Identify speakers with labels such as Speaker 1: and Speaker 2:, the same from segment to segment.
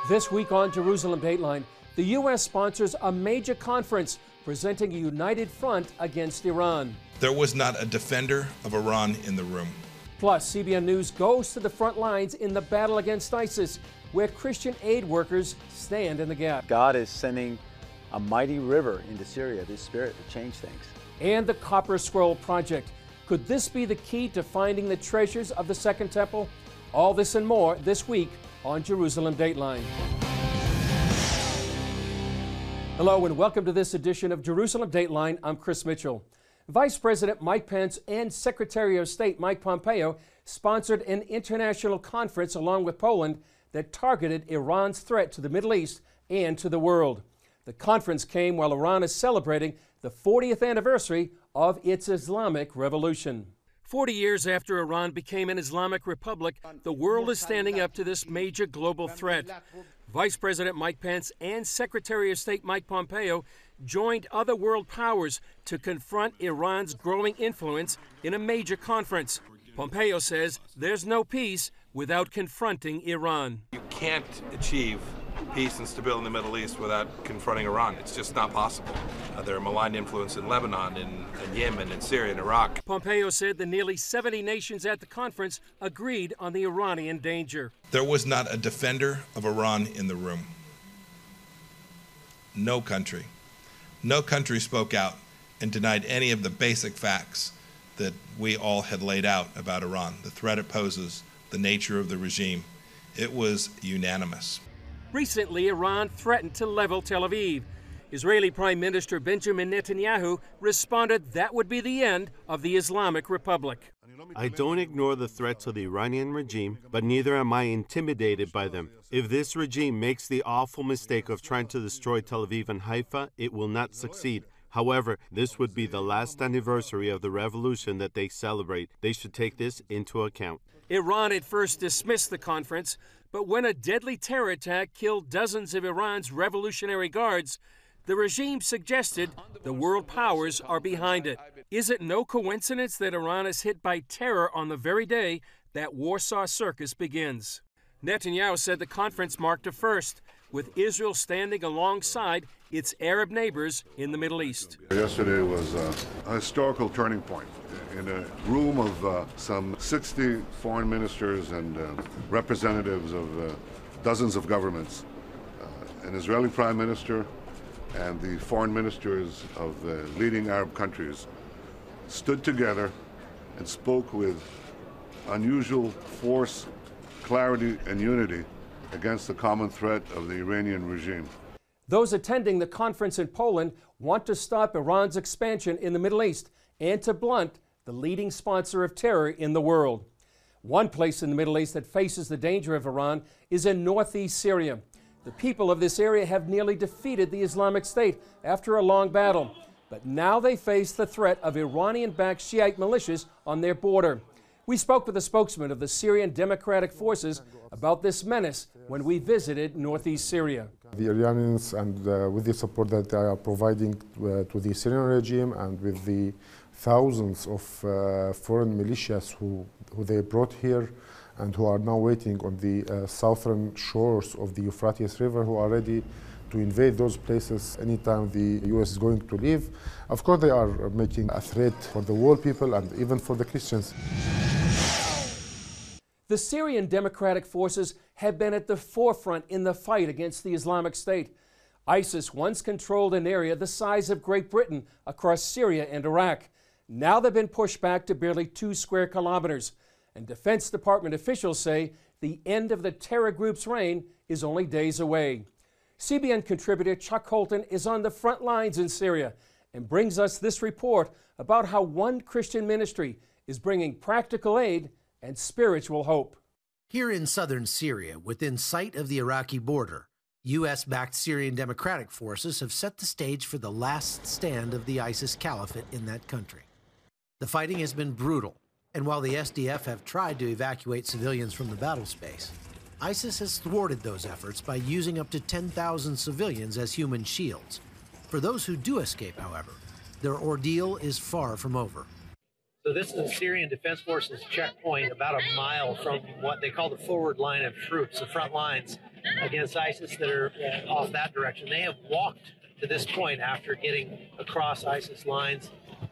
Speaker 1: This week on Jerusalem Dateline, the U.S. sponsors a major conference presenting a united front against Iran.
Speaker 2: There was not a defender of Iran in the room.
Speaker 1: Plus, CBN News goes to the front lines in the battle against ISIS, where Christian aid workers stand in the gap.
Speaker 3: God is sending a mighty river into Syria, this spirit, to change things.
Speaker 1: And the Copper Scroll Project. Could this be the key to finding the treasures of the Second Temple? All this and more this week on Jerusalem Dateline. Hello and welcome to this edition of Jerusalem Dateline. I'm Chris Mitchell. Vice President Mike Pence and Secretary of State Mike Pompeo sponsored an international conference along with Poland that targeted Iran's threat to the Middle East and to the world. The conference came while Iran is celebrating the 40th anniversary of its Islamic Revolution. 40 years after Iran became an Islamic republic, the world is standing up to this major global threat. Vice President Mike Pence and Secretary of State Mike Pompeo joined other world powers to confront Iran's growing influence in a major conference. Pompeo says there's no peace without confronting Iran.
Speaker 4: You can't achieve peace and stability in the Middle East without confronting Iran. It's just not possible. There are malign influence in Lebanon, in Yemen, in Syria, and Iraq.
Speaker 1: Pompeo said the nearly 70 nations at the conference agreed on the Iranian danger.
Speaker 2: There was not a defender of Iran in the room. No country spoke out and denied any of the basic facts that we all had laid out about Iran, the threat it poses, the nature of the regime. It was unanimous.
Speaker 1: Recently, Iran threatened to level Tel Aviv. Israeli Prime Minister Benjamin Netanyahu responded that would be the end of the Islamic Republic.
Speaker 5: I don't ignore the threats of the Iranian regime, but neither am I intimidated by them. If this regime makes the awful mistake of trying to destroy Tel Aviv and Haifa, it will not succeed. However, this would be the last anniversary of the revolution that they celebrate. They should take this into account.
Speaker 1: Iran at first dismissed the conference, but when a deadly terror attack killed dozens of Iran's Revolutionary Guards, the regime suggested the world powers are behind it. Is it no coincidence that Iran is hit by terror on the very day that Warsaw Circus begins? Netanyahu said the conference marked a first, with Israel standing alongside its Arab neighbors in the Middle East.
Speaker 6: Yesterday was a historical turning point. In a room of some 60 foreign ministers and representatives of dozens of governments, an Israeli prime minister and the foreign ministers of the leading Arab countries stood together and spoke with unusual force, clarity, and unity against the common threat of the Iranian regime.
Speaker 1: Those attending the conference in Poland want to stop Iran's expansion in the Middle East and to blunt the leading sponsor of terror in the world. One place in the Middle East that faces the danger of Iran is in northeast Syria. The people of this area have nearly defeated the Islamic State after a long battle, but now they face the threat of Iranian-backed Shiite militias on their border. We spoke with a spokesman of the Syrian Democratic Forces about this menace when we visited northeast Syria.
Speaker 7: The Iranians, and with the support that they are providing to the Syrian regime and with the thousands of foreign militias who they brought here and who are now waiting on the southern shores of the Euphrates River, who are ready to invade those places anytime the U.S. is going to leave. Of course, they are making a threat for the world people and even for the Christians.
Speaker 1: The Syrian Democratic Forces have been at the forefront in the fight against the Islamic State. ISIS once controlled an area the size of Great Britain across Syria and Iraq. Now they've been pushed back to barely 2 square kilometers. And Defense Department officials say the end of the terror group's reign is only days away. CBN contributor Chuck Holton is on the front lines in Syria and brings us this report about how one Christian ministry is bringing practical aid and spiritual hope.
Speaker 8: Here in southern Syria, within sight of the Iraqi border, U.S.-backed Syrian Democratic Forces have set the stage for the last stand of the ISIS caliphate in that country. The fighting has been brutal, and while the SDF have tried to evacuate civilians from the battle space, ISIS has thwarted those efforts by using up to 10,000 civilians as human shields. For those who do escape, however, their ordeal is far from over.
Speaker 9: So this is the Syrian Defense Forces checkpoint about a mile from what they call the forward line of troops, the front lines. against ISIS that are off that direction. They have walked to this point after getting across ISIS lines.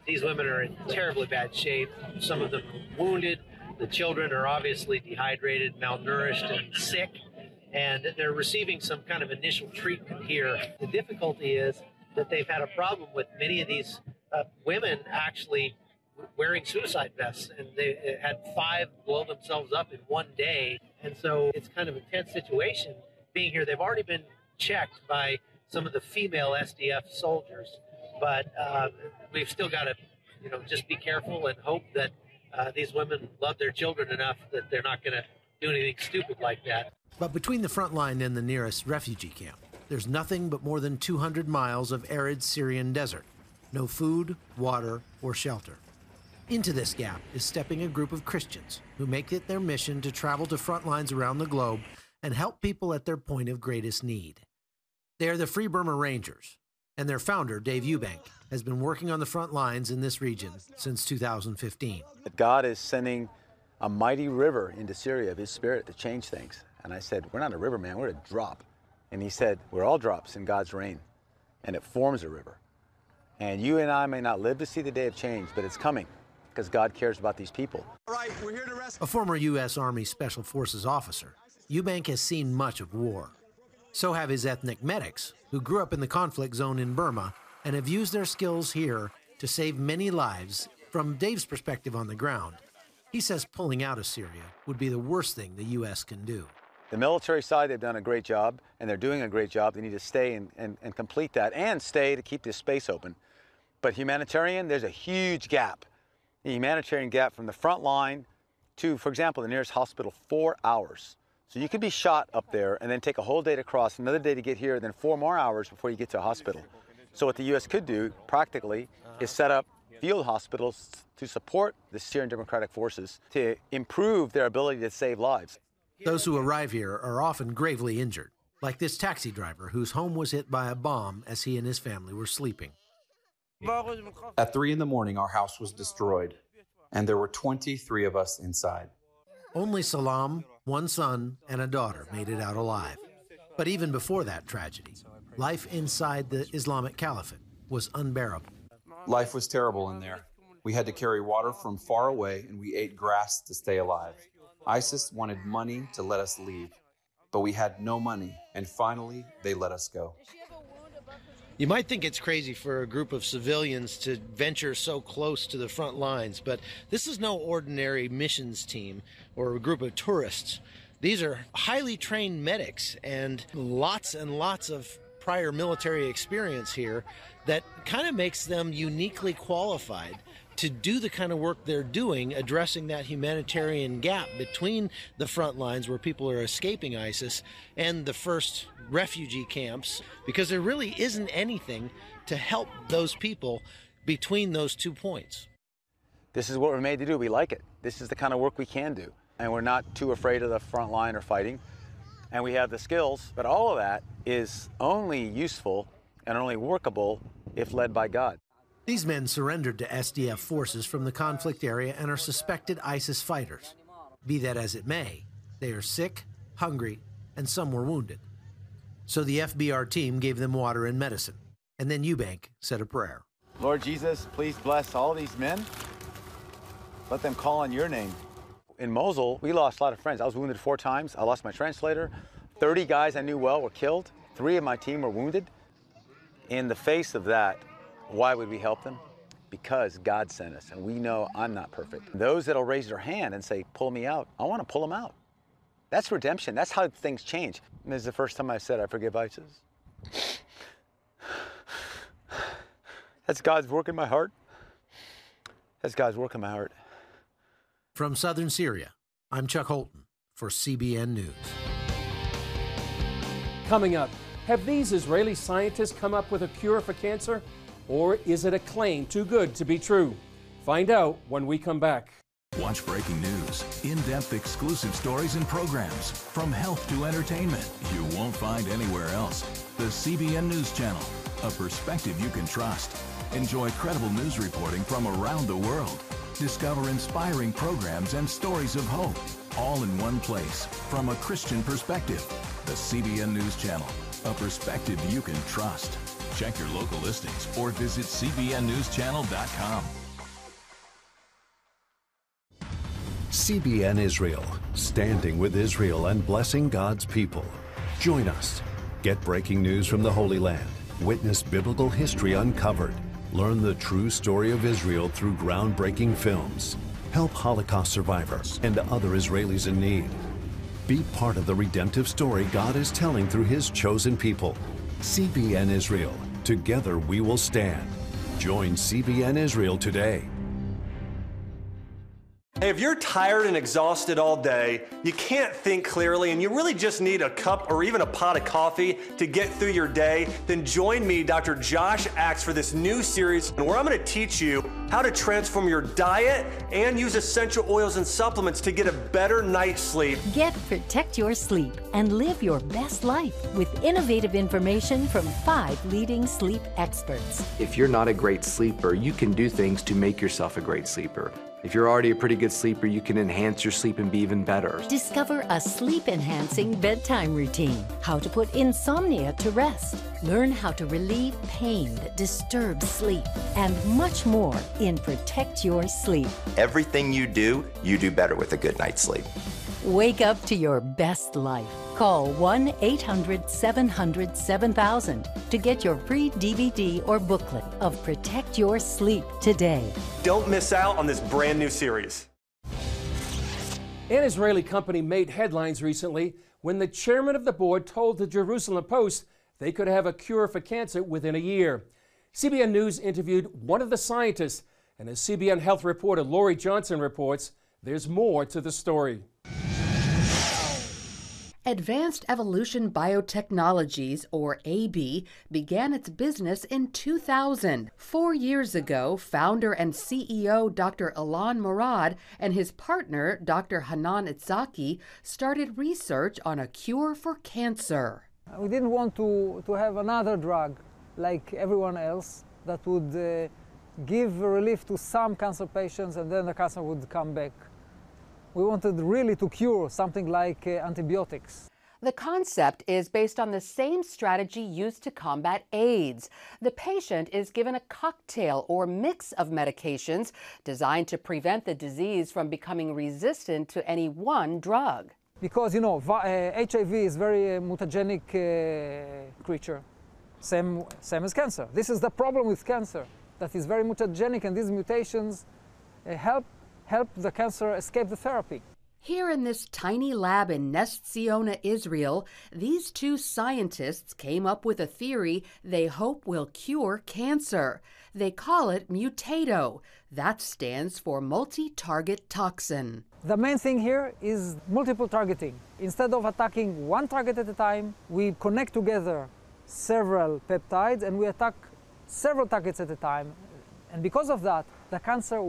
Speaker 9: These women are in terribly bad shape. Some of them are wounded. The children are obviously dehydrated, malnourished, and sick. And they're receiving some kind of initial treatment here. The difficulty is that they've had a problem with many of these women actually wearing suicide vests, and they had 5 blow themselves up in one day. And so it's kind of a tense situation being here. They've already been checked by some of the female SDF soldiers, but we've still got to, just be careful and hope that these women love their children enough that they're not going to do anything stupid like that.
Speaker 8: But between the front line and the nearest refugee camp, there's nothing but more than 200 miles of arid Syrian desert. No food, water, or shelter. Into this gap is stepping a group of Christians who make it their mission to travel to front lines around the globe and help people at their point of greatest need. They are the Free Burma Rangers, and their founder, Dave Eubank, has been working on the front lines in this region since 2015.
Speaker 3: God is sending a mighty river into Syria of his spirit to change things. And I said, we're not a river, man, we're a drop. And he said, we're all drops in God's rain, and it forms a river. And you and I may not live to see the day of change, but it's coming because God cares about these people.
Speaker 8: All right, we're here to rescue. A former U.S. Army Special Forces officer, Eubank has seen much of war. So have his ethnic medics, who grew up in the conflict zone in Burma and have used their skills here to save many lives. From Dave's perspective on the ground, he says pulling out of Syria would be the worst thing the U.S. can do.
Speaker 3: The military side, they've done a great job, and they're doing a great job. They need to stay and complete that, and stay to keep this space open. But humanitarian, there's a huge gap. The humanitarian gap from the front line to, for example, the nearest hospital, 4 hours. So you could be shot up there and then take a whole day to cross, another day to get here, then 4 more hours before you get to a hospital. So what the U.S. could do, practically, is set up field hospitals to support the Syrian Democratic Forces to improve their ability to save lives.
Speaker 8: Those who arrive here are often gravely injured, like this taxi driver whose home was hit by a bomb as he and his family were sleeping.
Speaker 10: At 3 in the morning, our house was destroyed, and there were 23 of us inside.
Speaker 8: Only Salam, one son, and a daughter made it out alive. But even before that tragedy, life inside the Islamic Caliphate was unbearable.
Speaker 10: Life was terrible in there. We had to carry water from far away, and we ate grass to stay alive. ISIS wanted money to let us leave, but we had no money, and finally, they let us go.
Speaker 8: You might think it's crazy for a group of civilians to venture so close to the front lines, but this is no ordinary missions team or a group of tourists. These are highly trained medics and lots of prior military experience here that kind of makes them uniquely qualified to do the kind of work they're doing, addressing that humanitarian gap between the front lines where people are escaping ISIS and the first refugee camps, because there really isn't anything to help those people between those 2 points.
Speaker 3: This is what we're made to do. We like it. This is the kind of work we can do. And we're not too afraid of the front line or fighting. And we have the skills, but all of that is only useful and only workable if led by God.
Speaker 8: These men surrendered to SDF forces from the conflict area and are suspected ISIS fighters. Be that as it may, they are sick, hungry, and some were wounded. So the FBR team gave them water and medicine, and then Eubank said a prayer.
Speaker 3: Lord Jesus, please bless all these men. Let them call on your name. In Mosul, we lost a lot of friends. I was wounded 4 times. I lost my translator. 30 guys I knew well were killed. 3 of my team were wounded. In the face of that, why would we help them? Because God sent us, and we know I'm not perfect. Those that'll raise their hand and say, pull me out, I want to pull them out. That's redemption. That's how things change. And this is the first time I said I forgive ISIS. That's God's work in my heart. That's God's work in my heart.
Speaker 8: From southern Syria, I'm Chuck Holton for CBN News.
Speaker 1: Coming up, have these Israeli scientists come up with a cure for cancer? Or is it a claim too good to be true? Find out when we come back.
Speaker 11: Watch breaking news, in-depth exclusive stories and programs, from health to entertainment, you won't find anywhere else. The CBN News Channel, a perspective you can trust. Enjoy credible news reporting from around the world. Discover inspiring programs and stories of hope, all in one place from a Christian perspective. The CBN News Channel, a perspective you can trust. Check your local listings or visit cbnnewschannel.com.
Speaker 12: CBN Israel, standing with Israel and blessing God's people. Join us. Get breaking news from the Holy Land. Witness biblical history uncovered. Learn the true story of Israel through groundbreaking films. Help Holocaust survivors and other Israelis in need. Be part of the redemptive story God is telling through His chosen people. CBN Israel. Together we will stand. Join CBN Israel today.
Speaker 13: Hey, if you're tired and exhausted all day, you can't think clearly, and you really just need a cup or even a pot of coffee to get through your day, then join me, Dr. Josh Axe, for this new series where I'm going to teach you how to transform your diet and use essential oils and supplements to get a better night's sleep.
Speaker 14: Protect your sleep and live your best life with innovative information from 5 leading sleep experts.
Speaker 15: If you're not a great sleeper, you can do things to make yourself a great sleeper. If you're already a pretty good sleeper, you can enhance your sleep and be even better.
Speaker 14: Discover a sleep-enhancing bedtime routine, how to put insomnia to rest, learn how to relieve pain that disturbs sleep, and much more in Protect Your Sleep.
Speaker 16: Everything you do better with a good night's sleep.
Speaker 14: Wake up to your best life. Call 1-800-700-7000 to get your free DVD or booklet of Protect Your Sleep today.
Speaker 13: Don't miss out on this brand new series.
Speaker 1: An Israeli company made headlines recently when the chairman of the board told the Jerusalem Post they could have a cure for cancer within a year. CBN News interviewed one of the scientists, and as CBN Health reporter Lori Johnson reports, there's more to the story.
Speaker 17: Advanced Evolution Biotechnologies, or AB, began its business in 2000. 4 years ago, founder and CEO Dr. Ilan Murad and his partner Dr. Hanan Itzaki started research on a cure for cancer.
Speaker 18: We didn't want to have another drug like everyone else that would give relief to some cancer patients and then the cancer would come back. We wanted really to cure something like antibiotics.
Speaker 17: The concept is based on the same strategy used to combat AIDS. The patient is given a cocktail or mix of medications designed to prevent the disease from becoming resistant to any one drug.
Speaker 18: Because, HIV is very mutagenic creature, same as cancer. This is the problem with cancer, that is very mutagenic, and these mutations help the cancer escape the therapy.
Speaker 17: Here in this tiny lab in Ness Ziona, Israel, these two scientists came up with a theory they hope will cure cancer. They call it Mutato. That stands for multi-target toxin.
Speaker 18: The main thing here is multiple targeting. Instead of attacking one target at a time, we connect together several peptides and we attack several targets at a time. And because of that, the cancer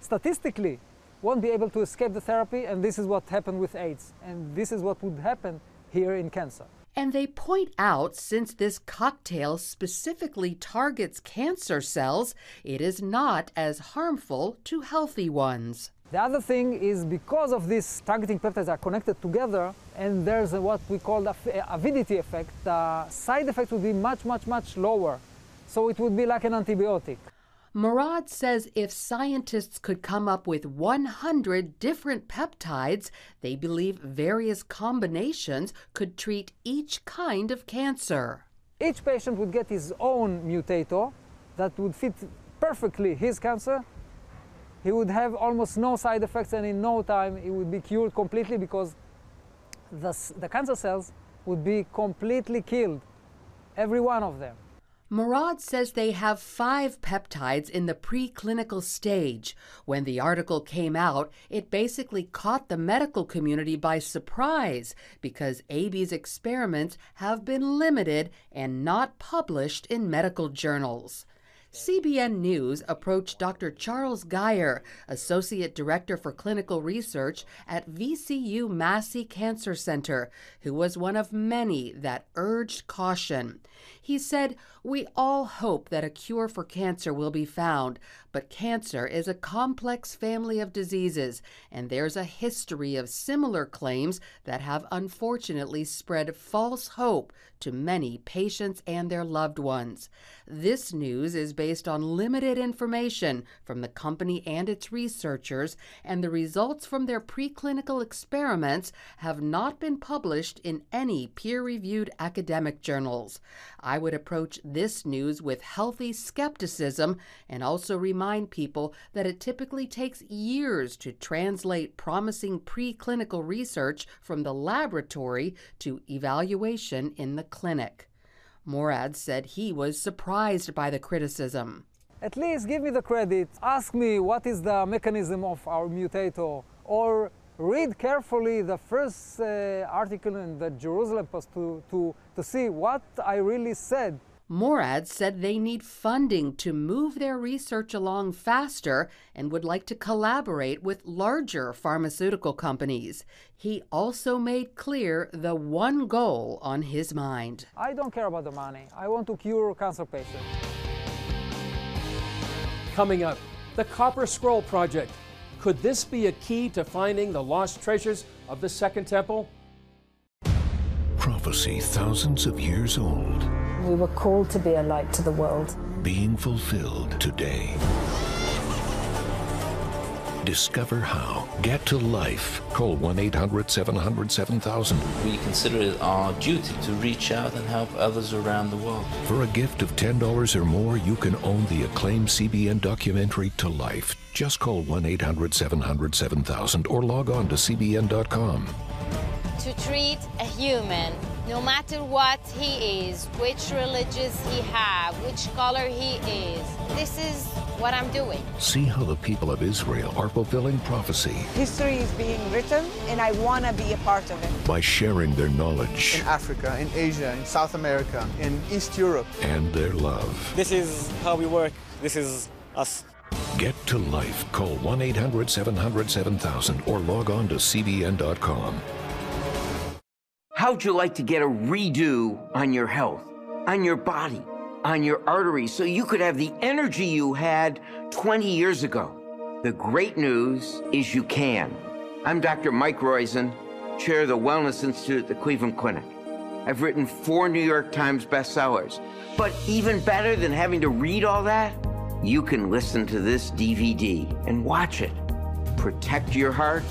Speaker 18: statistically won't be able to escape the therapy, and this is what happened with AIDS. And this is what would happen here in cancer.
Speaker 17: And they point out, since this cocktail specifically targets cancer cells, it is not as harmful to healthy ones.
Speaker 18: The other thing is, because of these targeting peptides are connected together, and there's what we call the avidity effect, the side effect would be much, much, much lower. So it would be like an antibiotic.
Speaker 17: Murad says if scientists could come up with 100 different peptides, they believe various combinations could treat each kind of cancer.
Speaker 18: Each patient would get his own mutator that would fit perfectly his cancer. He would have almost no side effects, and in no time he would be cured completely, because the cancer cells would be completely killed, every one of them.
Speaker 17: Murad says they have 5 peptides in the preclinical stage. When the article came out, it basically caught the medical community by surprise, because AB's experiments have been limited and not published in medical journals. CBN News approached Dr. Charles Geyer, Associate Director for Clinical Research at VCU Massey Cancer Center, who was one of many that urged caution. He said, "We all hope that a cure for cancer will be found, But cancer is a complex family of diseases, and there's a history of similar claims that have unfortunately spread false hope to many patients and their loved ones. This news is based on limited information from the company and its researchers, and the results from their preclinical experiments have not been published in any peer-reviewed academic journals. I would approach this news with healthy skepticism and also remind people that it typically takes years to translate promising preclinical research from the laboratory to evaluation in the clinic. Morad said he was surprised by the criticism.
Speaker 18: At least give me the credit. Ask me what is the mechanism of our mutator, or read carefully the first article in the Jerusalem Post to see what I really said.
Speaker 17: Morad said they need funding to move their research along faster and would like to collaborate with larger pharmaceutical companies. He also made clear the one goal on his mind.
Speaker 18: I don't care about the money. I want to cure cancer patients.
Speaker 1: Coming up, the Copper Scroll Project. Could this be a key to finding the lost treasures of the Second Temple?
Speaker 11: Prophecy thousands of years old.
Speaker 19: We were called to be a light to the world.
Speaker 11: Being fulfilled today. Discover how. Get to life. Call 1-800-700-7000.
Speaker 20: We consider it our duty to reach out and help others around the world.
Speaker 11: For a gift of $10 or more, you can own the acclaimed CBN documentary To Life. Just call 1-800-700-7000 or log on to cbn.com.
Speaker 21: To treat a human, no matter what he is, which religions he has, which color he is, this is what I'm doing.
Speaker 11: See how the people of Israel are fulfilling prophecy.
Speaker 22: History is being written, and I want to be a part of it.
Speaker 11: By sharing their knowledge.
Speaker 23: In Africa, in Asia, in South America, in East Europe.
Speaker 11: And their love.
Speaker 24: This is how we work. This is us.
Speaker 11: Get to life. Call 1-800-700-7000 or log on to cbn.com.
Speaker 25: How'd you like to get a redo on your health, on your body, on your arteries, so you could have the energy you had 20 years ago? The great news is you can. I'm Dr. Mike Roizen, chair of the Wellness Institute at the Cleveland Clinic. I've written 4 New York Times bestsellers. But even better than having to read all that, you can listen to this DVD and watch it. Protect your heart?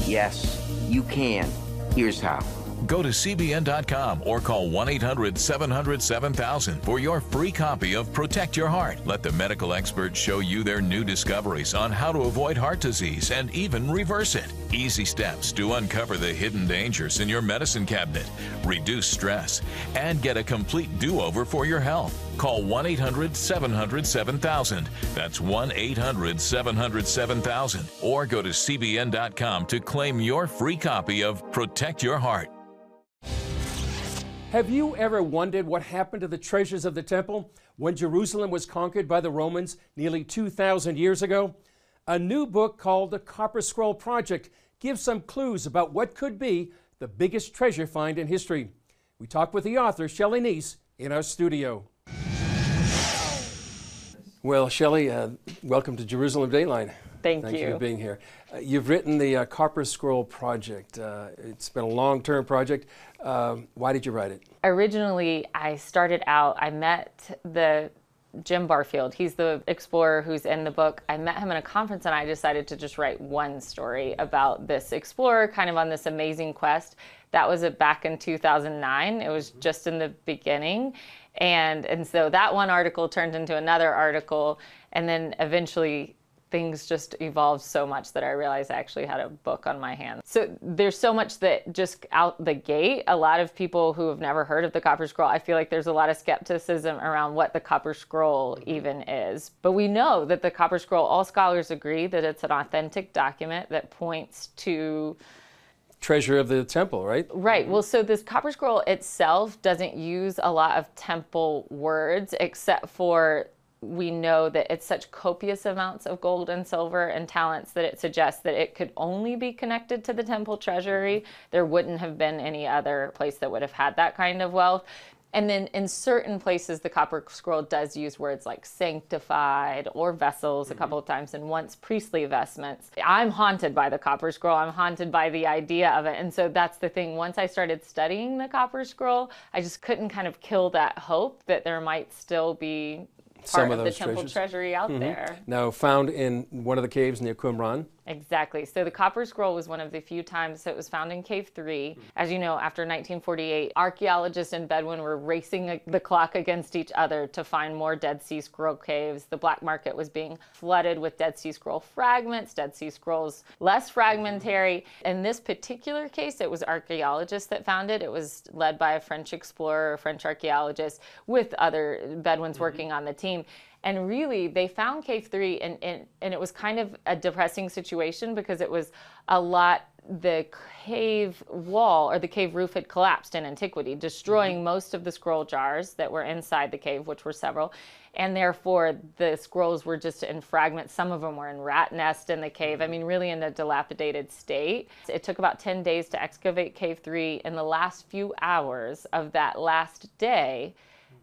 Speaker 25: Yes, you can. Here's how.
Speaker 11: Go to cbn.com or call 1-800-700-7000 for your free copy of Protect Your Heart. Let the medical experts show you their new discoveries on how to avoid heart disease and even reverse it. Easy steps to uncover the hidden dangers in your medicine cabinet, reduce stress, and get a complete do-over for your health. Call 1-800-700-7000. That's 1-800-700-7000. Or go to cbn.com to claim your free copy of Protect Your Heart.
Speaker 1: Have you ever wondered what happened to the treasures of the temple when Jerusalem was conquered by the Romans nearly 2,000 years ago? A new book called The Copper Scroll Project gives some clues about what could be the biggest treasure find in history. We talked with the author, Shelley Neese, in our studio. Well, Shelley, welcome to Jerusalem Dateline.
Speaker 26: Thank
Speaker 1: Thank
Speaker 26: you.
Speaker 1: you for being here. You've written the Copper Scroll Project. It's been a long-term project. Why did you write it?
Speaker 26: Originally, I started out, I met Jim Barfield. He's the explorer who's in the book. I met him in a conference and I decided to just write one story about this explorer kind of on this amazing quest. That was back in 2009. It was just in the beginning. And so that one article turned into another article, and then eventually things just evolved so much that I realized I actually had a book on my hands. So there's so much that just out the gate, a lot of people who have never heard of the Copper Scroll, I feel like there's a lot of skepticism around what the Copper Scroll even is. But we know that the Copper Scroll, all scholars agree that it's an authentic document that points to
Speaker 1: Treasure of the temple, right?
Speaker 26: Right. Well, so this Copper Scroll itself doesn't use a lot of temple words, except for we know that it's such copious amounts of gold and silver and talents that it suggests that it could only be connected to the temple treasury. There wouldn't have been any other place that would have had that kind of wealth. And then in certain places, the Copper Scroll does use words like sanctified or vessels a couple of times, and once priestly vestments. I'm haunted by the Copper Scroll. I'm haunted by the idea of it. And so that's the thing. Once I started studying the Copper Scroll, I just couldn't kind of kill that hope that there might still be part of the temple treasury out there.
Speaker 1: Now found in one of the caves near Qumran.
Speaker 26: Exactly. So the Copper Scroll was one of the few times that it was found in Cave 3. As you know, after 1948, archaeologists in Bedouin were racing the clock against each other to find more Dead Sea Scroll caves. The black market was being flooded with Dead Sea Scroll fragments, Dead Sea Scrolls less fragmentary. In this particular case, it was archaeologists that found it. It was led by a French explorer, a French archaeologist, with other Bedouins working on the team. And really, they found Cave 3, and it was kind of a depressing situation because it was the cave wall or the cave roof had collapsed in antiquity, destroying most of the scroll jars that were inside the cave, which were several. And therefore, the scrolls were just in fragments. Some of them were in rat nests in the cave. I mean, really in a dilapidated state. It took about 10 days to excavate Cave 3. In the last few hours of that last day,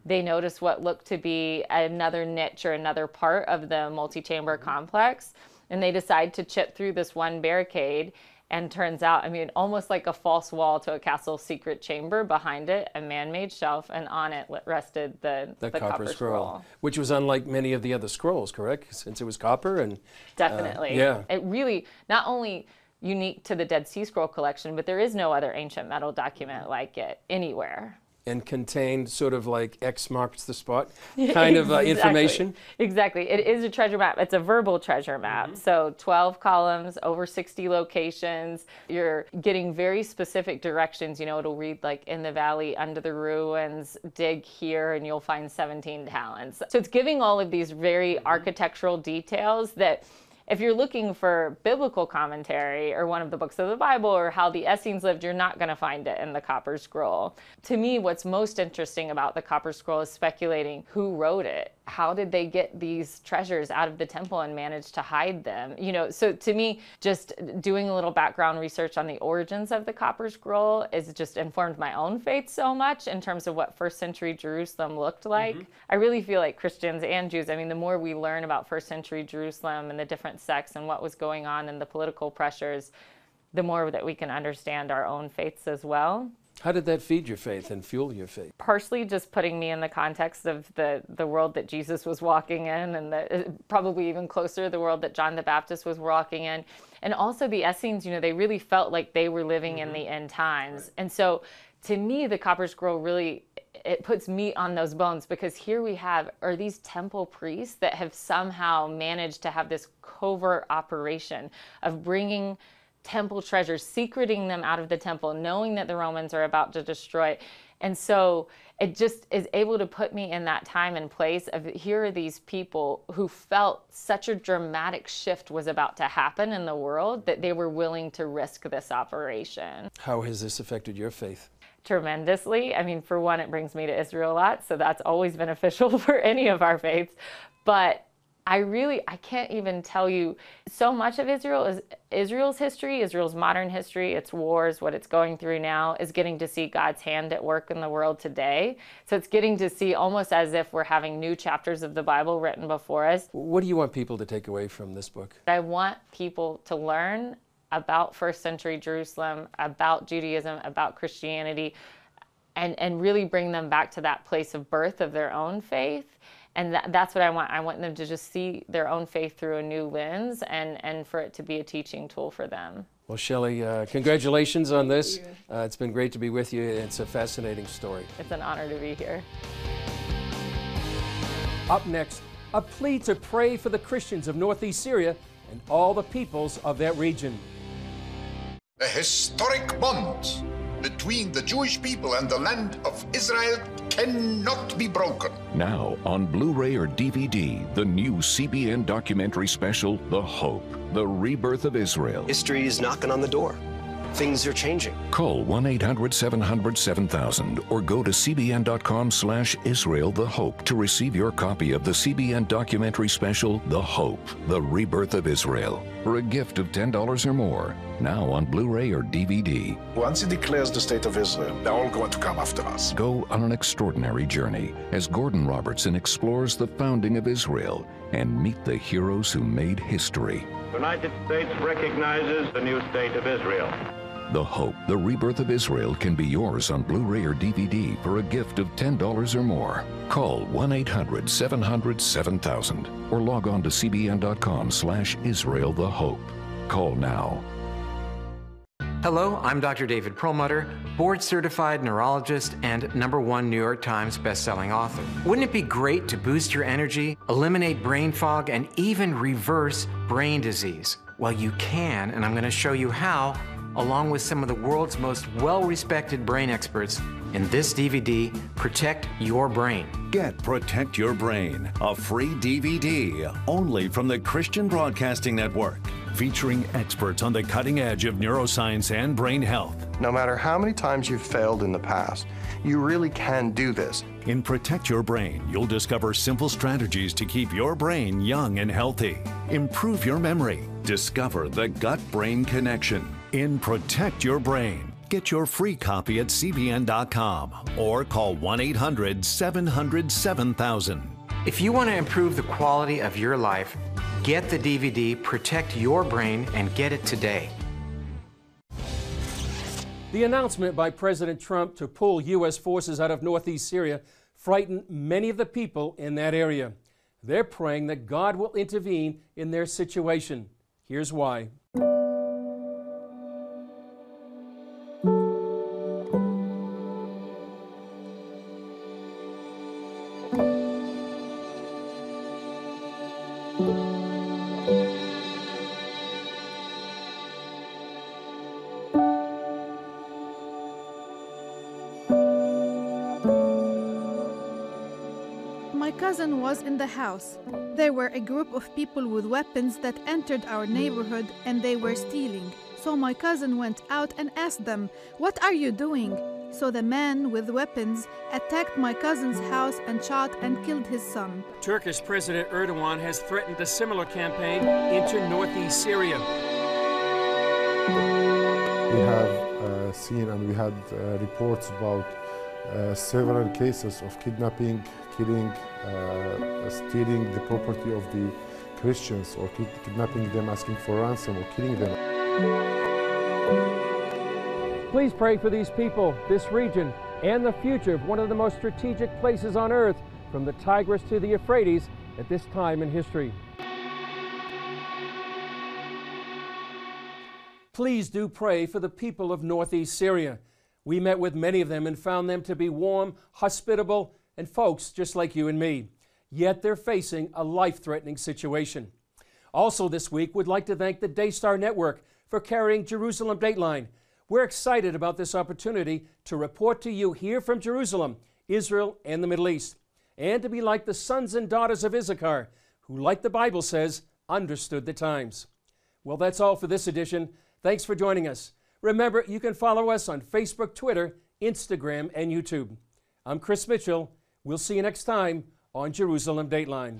Speaker 26: they noticed what looked to be another niche or another part of the multi-chamber complex. And they decided to chip through this one barricade. And turns out, I mean, almost like a false wall to a castle secret chamber, behind it, a man-made shelf, and on it rested the copper scroll.
Speaker 1: Which was unlike many of the other scrolls, correct? Since it was copper and...
Speaker 26: Definitely.
Speaker 1: Yeah.
Speaker 26: It really, not only unique to the Dead Sea Scroll collection, but there is no other ancient metal document like it anywhere.
Speaker 1: And contained sort of like X marks the spot kind of information.
Speaker 26: Exactly. It is a treasure map. It's a verbal treasure map. So 12 columns, over 60 locations. You're getting very specific directions. You know, it'll read like in the valley under the ruins, dig here, and you'll find 17 talents. So it's giving all of these very architectural details that if you're looking for biblical commentary or one of the books of the Bible or how the Essenes lived, you're not going to find it in the Copper Scroll. To me, what's most interesting about the Copper Scroll is speculating who wrote it. How did they get these treasures out of the temple and manage to hide them? You know, so to me, just doing a little background research on the origins of the Copper Scroll has just informed my own faith so much in terms of what first century Jerusalem looked like. I really feel like Christians and Jews, I mean, the more we learn about first century Jerusalem and the different sects and what was going on and the political pressures, the more that we can understand our own faiths as well.
Speaker 1: How did that feed your faith and fuel your faith?
Speaker 26: Partially just putting me in the context of the world that Jesus was walking in, and probably even closer, the world that John the Baptist was walking in. And also the Essenes, you know, they really felt like they were living in the end times. And so to me, the Copper Scroll really, it puts meat on those bones, because here we are these temple priests that have somehow managed to have this covert operation of bringing temple treasures, secreting them out of the temple, knowing that the Romans are about to destroy it. And so it just is able to put me in that time and place of, here are these people who felt such a dramatic shift was about to happen in the world that they were willing to risk this operation.
Speaker 1: How has this affected your faith?
Speaker 26: Tremendously. I mean, for one, it brings me to Israel a lot, so that's always beneficial for any of our faiths. But I can't even tell you, so much of Israel's history, Israel's modern history, its wars, what it's going through now, is getting to see God's hand at work in the world today. So it's getting to see almost as if we're having new chapters of the Bible written before us.
Speaker 1: What do you want people to take away from this book?
Speaker 26: I want people to learn about first century Jerusalem, about Judaism, about Christianity, and really bring them back to that place of birth of their own faith. And that's what I want. I want them to just see their own faith through a new lens, and for it to be a teaching tool for them.
Speaker 1: Well, Shelley, congratulations on this. It's been great to be with you. It's a fascinating story.
Speaker 26: It's an honor to be here.
Speaker 1: Up next, a plea to pray for the Christians of Northeast Syria and all the peoples of that region.
Speaker 2: A historic bond between the Jewish people and the land of Israel cannot be broken.
Speaker 11: Now on Blu-ray or DVD, the new CBN documentary special, The Hope, the Rebirth of Israel.
Speaker 4: History is knocking on the door. things are changing.
Speaker 11: Call 1-800-700-7000 or go to cbn.com/Israel the Hope to receive your copy of the CBN documentary special, The Hope, The Rebirth of Israel, for a gift of $10 or more, now on Blu-ray or DVD.
Speaker 5: Once he declares the state of Israel, they're all going to come after us.
Speaker 11: Go on an extraordinary journey as Gordon Robertson explores the founding of Israel and meet the heroes who made history.
Speaker 6: The United States recognizes the new state of Israel.
Speaker 11: The Hope, The Rebirth of Israel can be yours on Blu-ray or DVD for a gift of $10 or more. Call 1-800-700-7000 or log on to cbn.com/Israel the Hope. Call now.
Speaker 15: Hello, I'm Dr. David Perlmutter, board-certified neurologist and #1 New York Times best-selling author. Wouldn't it be great to boost your energy, eliminate brain fog, and even reverse brain disease? Well, you can, and I'm going to show you how, along with some of the world's most well-respected brain experts, in this DVD, Protect Your Brain.
Speaker 12: Get Protect Your Brain, a free DVD only from the Christian Broadcasting Network, featuring experts on the cutting edge of neuroscience and brain health.
Speaker 4: No matter how many times you've failed in the past, you really can do this.
Speaker 12: In Protect Your Brain, you'll discover simple strategies to keep your brain young and healthy. Improve your memory. Discover the gut-brain connection. In Protect Your Brain, get your free copy at cbn.com or call 1-800-700-7000.
Speaker 15: If you want to improve the quality of your life, get the DVD Protect Your Brain and get it today.
Speaker 1: The announcement by President Trump to pull U.S. forces out of northeast Syria frightened many of the people in that area. They're praying that God will intervene in their situation. Here's why.
Speaker 7: My cousin was in the house. There were a group of people with weapons that entered our neighborhood and they were stealing. So my cousin went out and asked them, "What are you doing?" So the man with weapons attacked my cousin's house and shot and killed his son.
Speaker 1: Turkish President Erdogan has threatened a similar campaign into northeast Syria.
Speaker 9: We have seen and we had reports about several cases of kidnapping, killing, stealing the property of the Christians, or kidnapping them, asking for ransom, or killing them.
Speaker 1: Please pray for these people, this region, and the future of one of the most strategic places on earth, from the Tigris to the Euphrates, at this time in history. Please do pray for the people of northeast Syria. We met with many of them and found them to be warm, hospitable, and folks just like you and me. Yet they're facing a life-threatening situation. Also this week, we'd like to thank the Daystar Network for carrying Jerusalem Dateline. We're excited about this opportunity to report to you here from Jerusalem, Israel, and the Middle East, and to be like the sons and daughters of Issachar, who, like the Bible says, understood the times. Well, that's all for this edition. Thanks for joining us. Remember, you can follow us on Facebook, Twitter, Instagram, and YouTube. I'm Chris Mitchell. We'll see you next time on Jerusalem Dateline.